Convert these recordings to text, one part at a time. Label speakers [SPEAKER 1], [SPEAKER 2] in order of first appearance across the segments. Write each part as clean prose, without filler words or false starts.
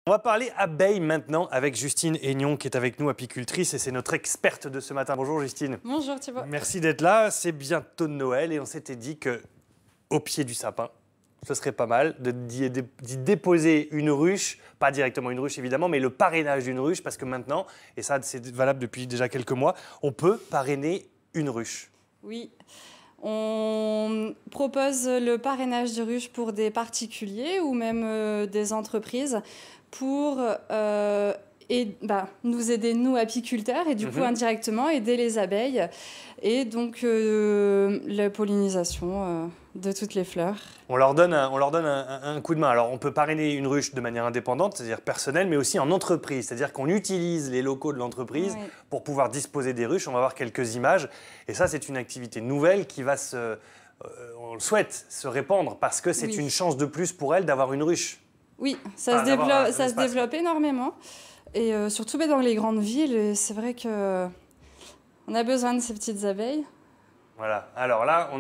[SPEAKER 1] On va parler abeilles maintenant avec Justine Aignon qui est avec nous, apicultrice, et c'est notre experte de ce matin. Bonjour Justine.
[SPEAKER 2] Bonjour Thibaut.
[SPEAKER 1] Merci d'être là. C'est bientôt Noël et on s'était dit qu'au pied du sapin, ce serait pas mal d'y déposer une ruche, pas directement une ruche évidemment, mais le parrainage d'une ruche, parce que maintenant, et ça c'est valable depuis déjà quelques mois, on peut parrainer une ruche.
[SPEAKER 2] Oui, on propose le parrainage de ruches pour des particuliers ou même des entreprises pour nous aider, nous, apiculteurs, et du coup, indirectement, aider les abeilles et donc la pollinisation de toutes les fleurs.
[SPEAKER 1] On leur donne un coup de main. Alors, on peut parrainer une ruche de manière indépendante, c'est-à-dire personnelle, mais aussi en entreprise. C'est-à-dire qu'on utilise les locaux de l'entreprise pour pouvoir disposer des ruches. On va voir quelques images. Et ça, c'est une activité nouvelle qui va on le souhaite, se répandre parce que c'est une chance de plus pour elle d'avoir une ruche.
[SPEAKER 2] Oui, ça se développe énormément. Et surtout dans les grandes villes, c'est vrai qu'on a besoin de ces petites abeilles.
[SPEAKER 1] Voilà. Alors là,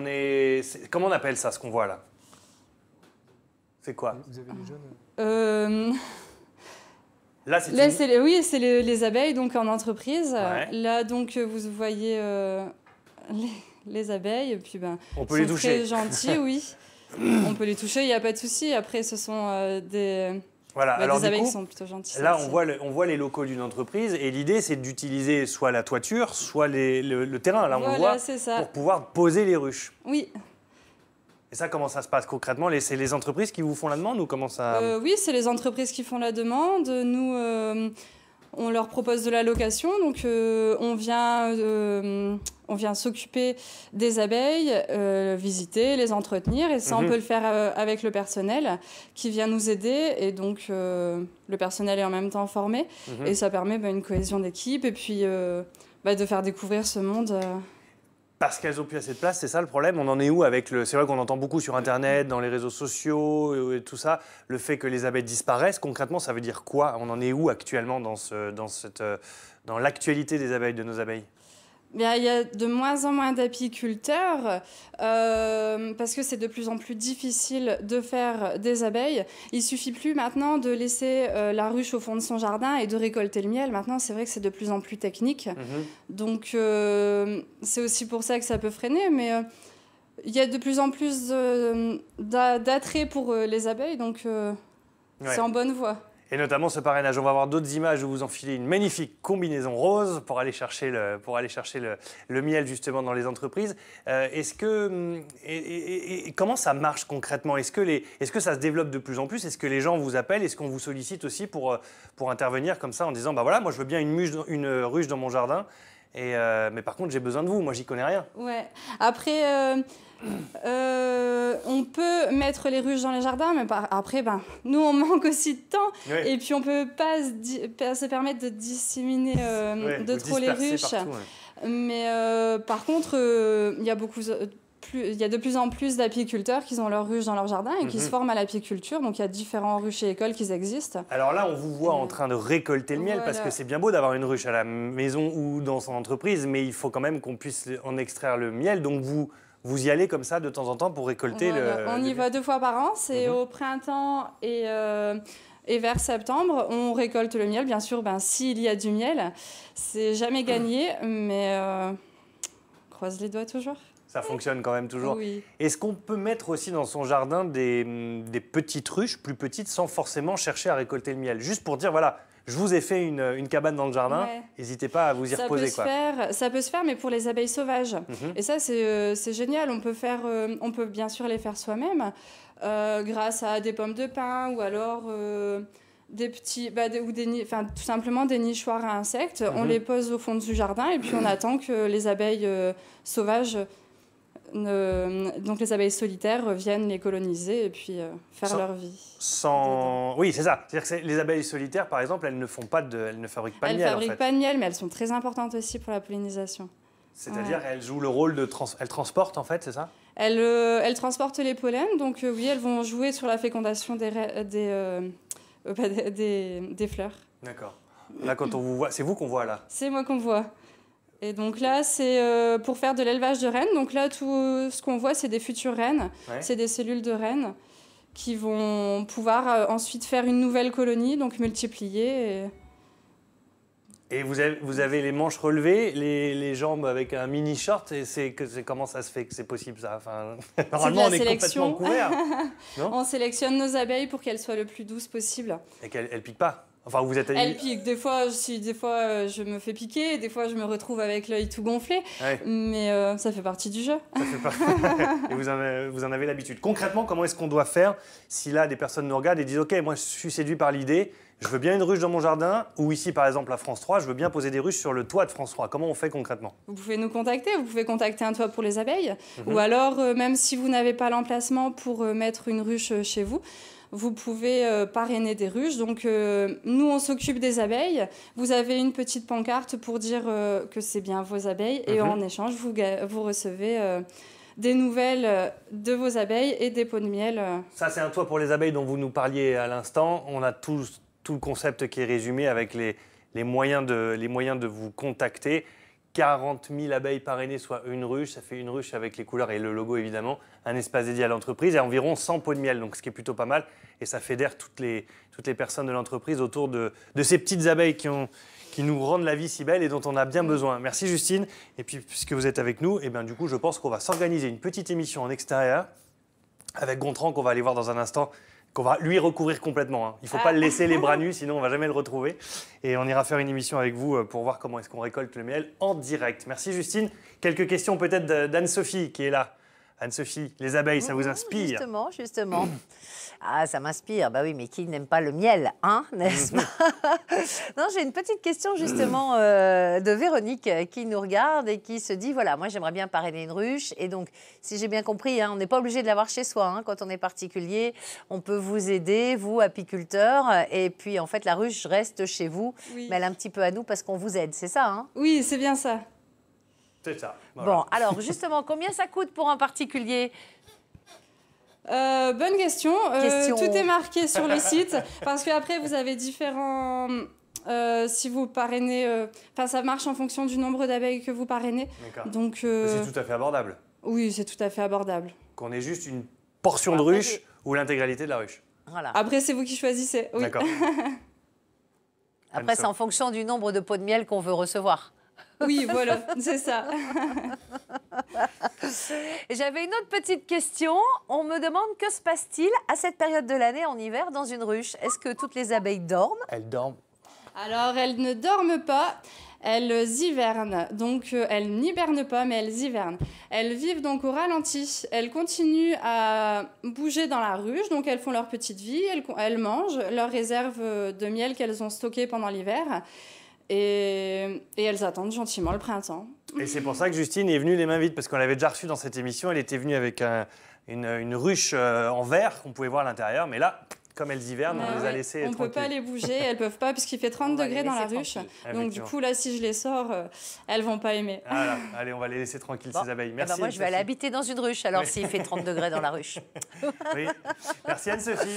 [SPEAKER 1] comment on appelle ça, ce qu'on voit là? C'est quoi?
[SPEAKER 3] Vous avez les jeunes
[SPEAKER 1] Là, c'est
[SPEAKER 2] oui, c'est les abeilles donc en entreprise.
[SPEAKER 1] Ouais.
[SPEAKER 2] Là, donc, vous voyez les abeilles. Et puis,
[SPEAKER 1] on peut les toucher.
[SPEAKER 2] Très gentils, oui. On peut les toucher, il n'y a pas de souci. Après, ce sont des abeilles qui sont plutôt gentilles.
[SPEAKER 1] Là, on voit les locaux d'une entreprise et l'idée, c'est d'utiliser soit la toiture, soit le terrain. Là, on le voit, pour pouvoir poser les ruches.
[SPEAKER 2] Oui.
[SPEAKER 1] Et ça, comment ça se passe concrètement? C'est les entreprises qui vous font la demande ou comment ça...
[SPEAKER 2] Oui, c'est les entreprises qui font la demande. Nous, on leur propose de la location. Donc, on vient s'occuper des abeilles, visiter, les entretenir. Et ça, on peut le faire avec le personnel qui vient nous aider. Et donc, le personnel est en même temps formé. Et ça permet une cohésion d'équipe et puis de faire découvrir ce monde.
[SPEAKER 1] Parce qu'elles n'ont plus assez de place, c'est ça le problème. On en est où avec C'est vrai qu'on entend beaucoup sur Internet, dans les réseaux sociaux et tout ça, le fait que les abeilles disparaissent. Concrètement, ça veut dire quoi? On en est où actuellement dans l'actualité des abeilles, de nos abeilles?
[SPEAKER 2] Bien, il y a de moins en moins d'apiculteurs parce que c'est de plus en plus difficile de faire des abeilles. Il ne suffit plus maintenant de laisser la ruche au fond de son jardin et de récolter le miel. Maintenant, c'est vrai que c'est de plus en plus technique. Donc, c'est aussi pour ça que ça peut freiner. Mais il y a de plus en plus d'attrait pour les abeilles. Donc, c'est en bonne voie.
[SPEAKER 1] Et notamment ce parrainage. On va voir d'autres images où vous enfilez une magnifique combinaison rose pour aller chercher le miel justement dans les entreprises. Comment ça marche concrètement? Est-ce que ça se développe de plus en plus? Est-ce que les gens vous appellent? Est-ce qu'on vous sollicite aussi pour intervenir comme ça en disant voilà, moi je veux bien une ruche dans mon jardin, mais par contre j'ai besoin de vous, moi j'y connais rien.
[SPEAKER 2] Ouais. Après... on peut mettre les ruches dans les jardins, mais après, nous, on manque aussi de temps. Et puis, on ne peut pas se permettre de disséminer de trop les ruches.
[SPEAKER 1] Partout,
[SPEAKER 2] Mais par contre, il y a de plus en plus d'apiculteurs qui ont leurs ruches dans leur jardin et qui se forment à l'apiculture. Donc, il y a différents ruches et écoles qui existent.
[SPEAKER 1] Alors là, on vous voit en train de récolter le miel, parce que c'est bien beau d'avoir une ruche à la maison ou dans son entreprise, mais il faut quand même qu'on puisse en extraire le miel. Donc, vous y allez comme ça de temps en temps pour récolter
[SPEAKER 2] On y va 2 fois par an, c'est au printemps et vers septembre. On récolte le miel, bien sûr, s'il y a du miel. C'est jamais gagné, mais croise les doigts toujours.
[SPEAKER 1] Ça fonctionne quand même toujours.
[SPEAKER 2] Oui.
[SPEAKER 1] Est-ce qu'on peut mettre aussi dans son jardin des petites ruches, plus petites, sans forcément chercher à récolter le miel? Juste pour dire, voilà, je vous ai fait une cabane dans le jardin, n'hésitez pas à vous y reposer.
[SPEAKER 2] Ça peut se faire, mais pour les abeilles sauvages. Et ça, c'est génial. On peut bien sûr les faire soi-même, grâce à des pommes de pin ou alors des petits, tout simplement des nichoirs à insectes. On les pose au fond du jardin et puis on attend que les abeilles sauvages... donc les abeilles solitaires viennent les coloniser et puis faire leur vie.
[SPEAKER 1] Oui, c'est ça. C'est-à-dire que les abeilles solitaires, par exemple, elles ne fabriquent pas de miel.
[SPEAKER 2] Elles ne fabriquent pas de miel, mais elles sont très importantes aussi pour la pollinisation.
[SPEAKER 1] C'est-à-dire elles jouent le rôle de... Elles transportent, en fait, c'est ça?
[SPEAKER 2] Elles transportent les pollens, donc oui, elles vont jouer sur la fécondation des fleurs.
[SPEAKER 1] D'accord. Là, quand on vous voit, c'est vous qu'on voit là?
[SPEAKER 2] C'est moi qu'on voit. Et donc là, c'est pour faire de l'élevage de rennes. Donc là, tout ce qu'on voit, c'est des futures reines. C'est des cellules de rennes qui vont pouvoir ensuite faire une nouvelle colonie, donc multiplier.
[SPEAKER 1] Et vous avez les manches relevées, les jambes avec un mini short, et comment ça se fait que c'est possible ça? Enfin, normalement, on est complètement couvert.
[SPEAKER 2] On sélectionne nos abeilles pour qu'elles soient le plus douces possible.
[SPEAKER 1] Et qu'elles ne piquent pas? Enfin, vous êtes...
[SPEAKER 2] Elles piquent. Des fois, je me fais piquer, des fois, je me retrouve avec l'œil tout gonflé. Ouais. Mais ça fait partie du jeu. Ça fait partie.
[SPEAKER 1] Et vous en avez l'habitude. Concrètement, comment est-ce qu'on doit faire si là, des personnes nous regardent et disent « Ok, moi, je suis séduit par l'idée, je veux bien une ruche dans mon jardin » ou ici, par exemple, à France 3, je veux bien poser des ruches sur le toit de France 3. Comment on fait concrètement? Vous
[SPEAKER 2] pouvez nous contacter. Vous pouvez contacter un toit pour les abeilles. Ou alors, même si vous n'avez pas l'emplacement pour mettre une ruche chez vous, vous pouvez parrainer des ruches. Donc, nous, on s'occupe des abeilles. Vous avez une petite pancarte pour dire que c'est bien vos abeilles. Et en échange, vous recevez des nouvelles de vos abeilles et des pots de miel.
[SPEAKER 1] Ça, c'est un toit pour les abeilles dont vous nous parliez à l'instant. On a tout le concept qui est résumé avec les moyens de vous contacter. 40 000 abeilles parrainées, soit une ruche. Ça fait une ruche avec les couleurs et le logo, évidemment. Un espace dédié à l'entreprise et environ 100 pots de miel, donc ce qui est plutôt pas mal. Et ça fédère toutes les personnes de l'entreprise autour de ces petites abeilles qui nous rendent la vie si belle et dont on a bien besoin. Merci Justine. Et puis, puisque vous êtes avec nous, du coup, je pense qu'on va s'organiser une petite émission en extérieur avec Gontran, qu'on va aller voir dans un instant, qu'on va lui recouvrir complètement. Il ne faut pas le laisser les bras nus, sinon on ne va jamais le retrouver. Et on ira faire une émission avec vous pour voir comment est-ce qu'on récolte le miel en direct. Merci Justine. Quelques questions peut-être d'Anne-Sophie qui est là. Anne-Sophie, les abeilles, ça vous inspire?
[SPEAKER 4] Justement. Ah, ça m'inspire. Bah oui, mais qui n'aime pas le miel, hein, n'est-ce pas? Non, j'ai une petite question justement de Véronique qui nous regarde et qui se dit, voilà, moi j'aimerais bien parrainer une ruche. Et donc, si j'ai bien compris, on n'est pas obligé de l'avoir chez soi. Quand on est particulier, on peut vous aider, vous, apiculteur. Et puis, en fait, la ruche reste chez vous, mais elle est un petit peu à nous parce qu'on vous aide, c'est ça?
[SPEAKER 2] Oui, c'est bien ça.
[SPEAKER 1] C'est ça.
[SPEAKER 4] Voilà. Bon, alors justement, combien ça coûte pour un particulier?
[SPEAKER 2] Bonne question. Tout est marqué sur le site parce qu'après, vous avez différents... si vous parrainez... ça marche en fonction du nombre d'abeilles que vous parrainez. Donc,
[SPEAKER 1] c'est tout à fait abordable.
[SPEAKER 2] Oui, c'est tout à fait abordable.
[SPEAKER 1] Qu'on ait juste une portion de ruche ou l'intégralité de la ruche.
[SPEAKER 2] Voilà. Après, c'est vous qui choisissez. Oui.
[SPEAKER 1] D'accord.
[SPEAKER 4] Après, c'est en fonction du nombre de pots de miel qu'on veut recevoir.
[SPEAKER 2] Oui, voilà, c'est ça.
[SPEAKER 4] J'avais une autre petite question. On me demande que se passe-t-il à cette période de l'année en hiver dans une ruche? Est-ce que toutes les abeilles dorment?
[SPEAKER 1] Elles dorment.
[SPEAKER 2] Alors, elles ne dorment pas. Elles hivernent. Donc, elles n'hibernent pas, mais elles hivernent. Elles vivent donc au ralenti. Elles continuent à bouger dans la ruche. Donc, elles font leur petite vie. Elles mangent leurs réserves de miel qu'elles ont stockées pendant l'hiver. Et elles attendent gentiment le printemps.
[SPEAKER 1] Et c'est pour ça que Justine est venue les mains vides, parce qu'on l'avait déjà reçue dans cette émission. Elle était venue avec une ruche en verre qu'on pouvait voir à l'intérieur. Mais là, comme elles hivernent, on les a laissées tranquilles.
[SPEAKER 2] On ne peut pas les bouger, elles ne peuvent pas, puisqu'il fait 30 degrés dans la ruche. Donc du coup, là, si je les sors, elles ne vont pas aimer.
[SPEAKER 1] Voilà. Allez, on va les laisser tranquilles, ces abeilles. Merci.
[SPEAKER 4] Moi, je vais aller habiter dans une ruche, alors s'il fait 30 degrés dans la ruche.
[SPEAKER 1] Oui. Merci Anne-Sophie.